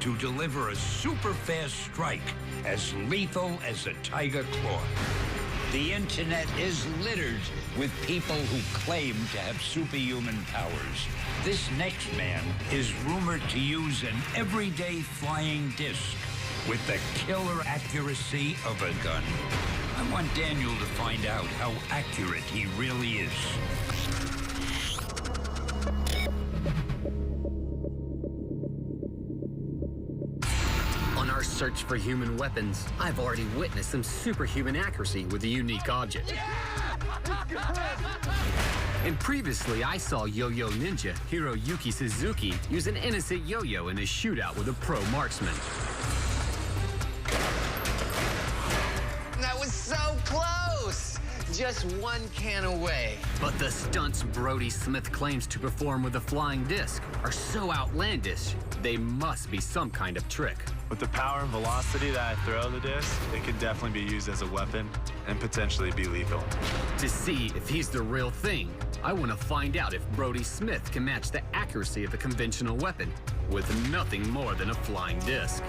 to deliver a super-fast strike as lethal as a tiger claw. The internet is littered with people who claim to have superhuman powers. This next man is rumored to use an everyday flying disc with the killer accuracy of a gun. I want Daniel to find out how accurate he really is. On our search for human weapons, I've already witnessed some superhuman accuracy with a unique object. And previously, I saw Yo-Yo Ninja Hiroyuki Suzuki use an innocent yo-yo in a shootout with a pro marksman. That was so close! Just one can away. But the stunts Brody Smith claims to perform with a flying disc are so outlandish, they must be some kind of trick. With the power and velocity that I throw the disc, it could definitely be used as a weapon and potentially be lethal. To see if he's the real thing, I want to find out if Brody Smith can match the accuracy of a conventional weapon with nothing more than a flying disc.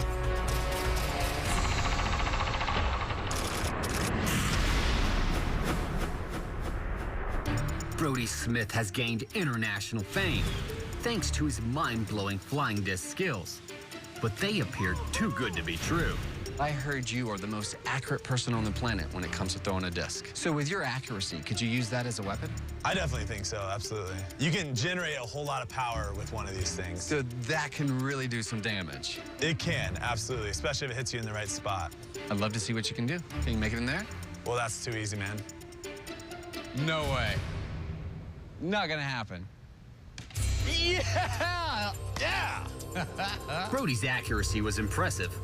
Brody Smith has gained international fame thanks to his mind-blowing flying disc skills. But they appear too good to be true. I heard you are the most accurate person on the planet when it comes to throwing a disc. So with your accuracy, could you use that as a weapon? I definitely think so, absolutely. You can generate a whole lot of power with one of these things. So that can really do some damage. It can, absolutely, especially if it hits you in the right spot. I'd love to see what you can do. Can you make it in there? Well, that's too easy, man. No way. Not gonna happen. Yeah! Yeah! Brody's accuracy was impressive,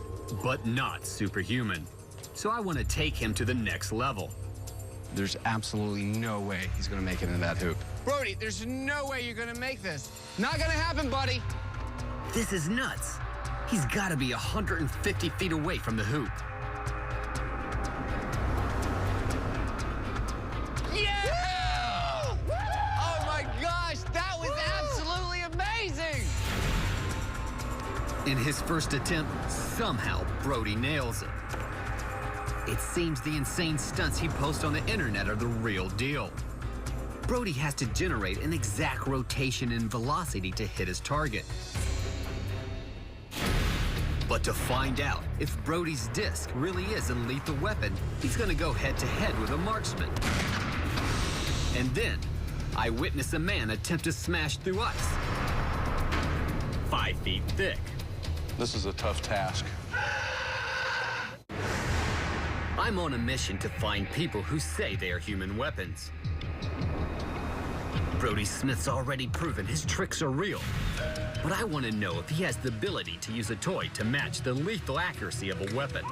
but not superhuman. So I want to take him to the next level. There's absolutely no way he's gonna make it into that hoop. Brody, there's no way you're gonna make this. Not gonna happen, buddy. This is nuts. He's got to be 150 feet away from the hoop. Yeah! Oh my gosh, that was absolutely amazing! In his first attempt, somehow Brody nails it. It seems the insane stunts he posts on the internet are the real deal. Brody has to generate an exact rotation and velocity to hit his target. But to find out if Brody's disc really is a lethal weapon, he's gonna go head-to-head with a marksman. And then, I witness a man attempt to smash through ice. 5 feet thick. This is a tough task. I'm on a mission to find people who say they are human weapons. Brody Smith's already proven his tricks are real. But I want to know if he has the ability to use a toy to match the lethal accuracy of a weapon.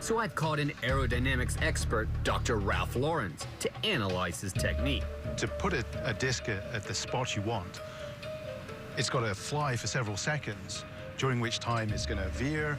So I've called an aerodynamics expert, Dr. Ralph Lawrence, to analyze his technique. To put a disc at the spot you want, it's got to fly for several seconds, during which time it's going to veer,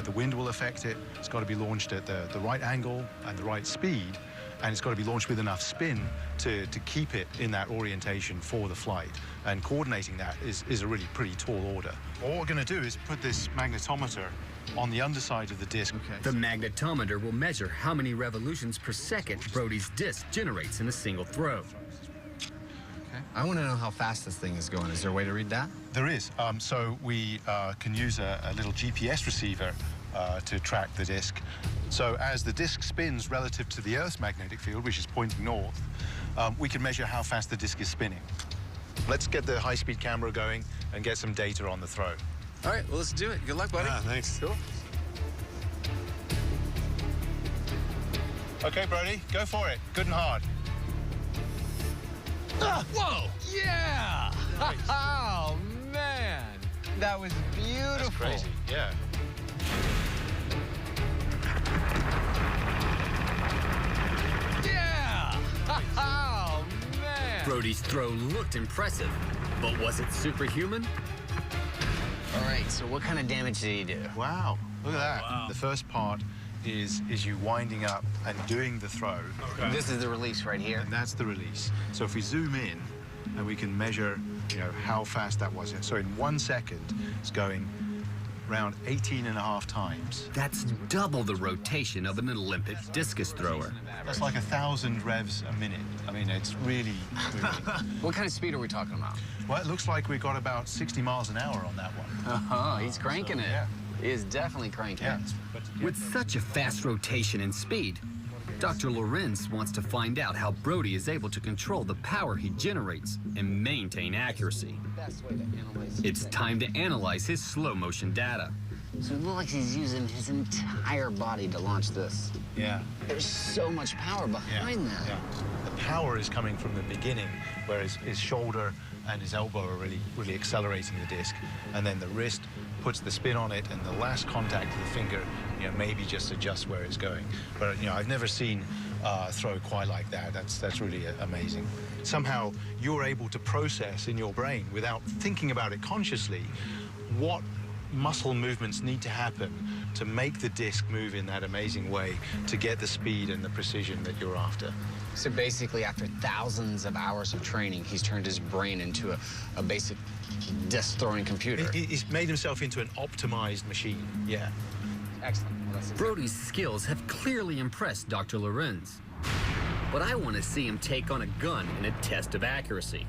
the wind will affect it, it's got to be launched at the right angle and the right speed, and it's got to be launched with enough spin to keep it in that orientation for the flight. And coordinating that is a really pretty tall order. All we're going to do is put this magnetometer on the underside of the disc. Okay. The magnetometer will measure how many revolutions per second Brody's disc generates in a single throw. Okay. I want to know how fast this thing is going. Is there a way to read that? There is. So we can use a little GPS receiver to track the disc. So as the disc spins relative to the Earth's magnetic field, which is pointing north, we can measure how fast the disc is spinning. Let's get the high-speed camera going and get some data on the throw. All right, well, let's do it. Good luck, buddy. Yeah, thanks. Cool. Okay, Brody, go for it. Good and hard. Whoa! Yeah! Nice. Oh, man. That was beautiful. That's crazy, yeah. Yeah! Oh, man. Brody's throw looked impressive, but was it superhuman? All right, so what kind of damage did he do? Wow, look at that. wow. The first part is you winding up and doing the throw. Okay. This is the release right here. And that's the release. So if we zoom in and we can measure you know, how fast that was. So in 1 second, it's going around 18.5 times. That's double the rotation of an Olympic discus thrower. That's like 1,000 revs a minute. I mean, it's really, really... What kind of speed are we talking about? Well, it looks like we've got about 60 miles an hour on that one. He's cranking it. Yeah. He is definitely cranking it. With such a fast rotation and speed, Dr. Lorenz wants to find out how Brody is able to control the power he generates and maintain accuracy. It's time to analyze his slow motion data. So it looks like he's using his entire body to launch this. Yeah. There's so much power behind that. Yeah. The power is coming from the beginning, where his shoulder and his elbow are really accelerating the disc, and then the wrist puts the spin on it, and the last contact of the finger, you know, maybe just adjusts where it's going. But you know, I've never seen a throw quite like that. That's really amazing. Somehow you're able to process in your brain, without thinking about it consciously, what muscle movements need to happen to make the disc move in that amazing way to get the speed and the precision that you're after. So basically, after thousands of hours of training, he's turned his brain into a basic disc-throwing computer. He's made himself into an optimized machine, yeah. Excellent. Well, Brody's skills have clearly impressed Dr. Lorenz. But I want to see him take on a gun in a test of accuracy.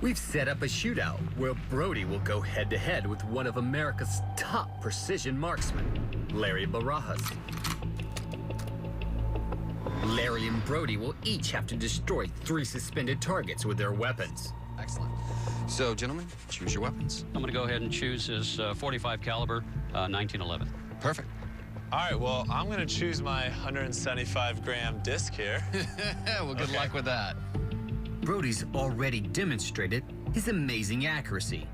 We've set up a shootout where Brody will go head-to-head with one of America's top precision marksmen, Larry Barajas. Larry and Brody will each have to destroy 3 suspended targets with their weapons. Excellent. So, gentlemen, choose your weapons. I'm going to go ahead and choose his 45 caliber 1911. Perfect. All right, well, I'm going to choose my 175-gram disc here. Well, good luck with that. Brody's already demonstrated his amazing accuracy,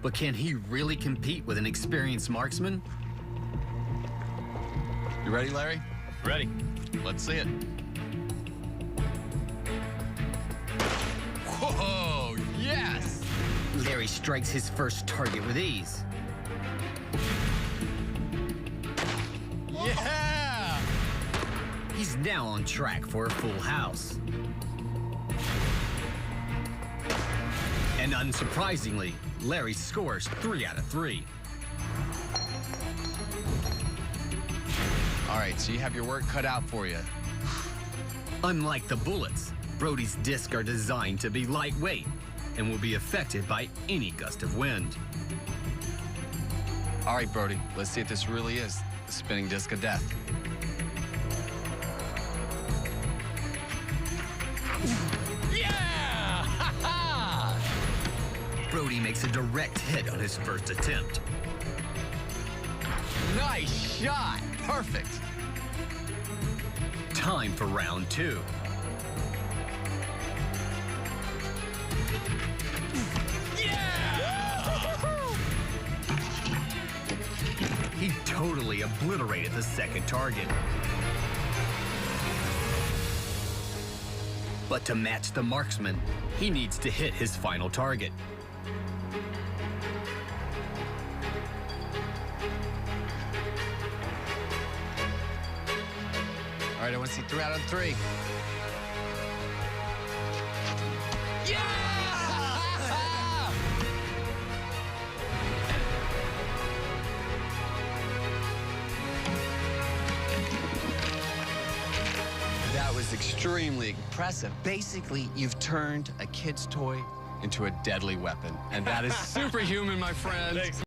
but can he really compete with an experienced marksman? You ready, Larry? Ready. Let's see it. Whoa, yes! Larry strikes his first target with ease. Yeah! He's now on track for a full house. And unsurprisingly, Larry scores 3 out of 3. All right, so you have your work cut out for you. Unlike the bullets, Brody's discs are designed to be lightweight and will be affected by any gust of wind. All right, Brody, let's see if this really is the spinning disc of death. Yeah! Brody makes a direct hit on his first attempt. Nice shot! Perfect! Time for round 2. He totally obliterated the second target. But to match the marksman, he needs to hit his final target. All right, I want to see 3 out of 3. Yeah! That was extremely impressive. Basically, you've turned a kid's toy into a deadly weapon. And that is superhuman, my friend. Thanks.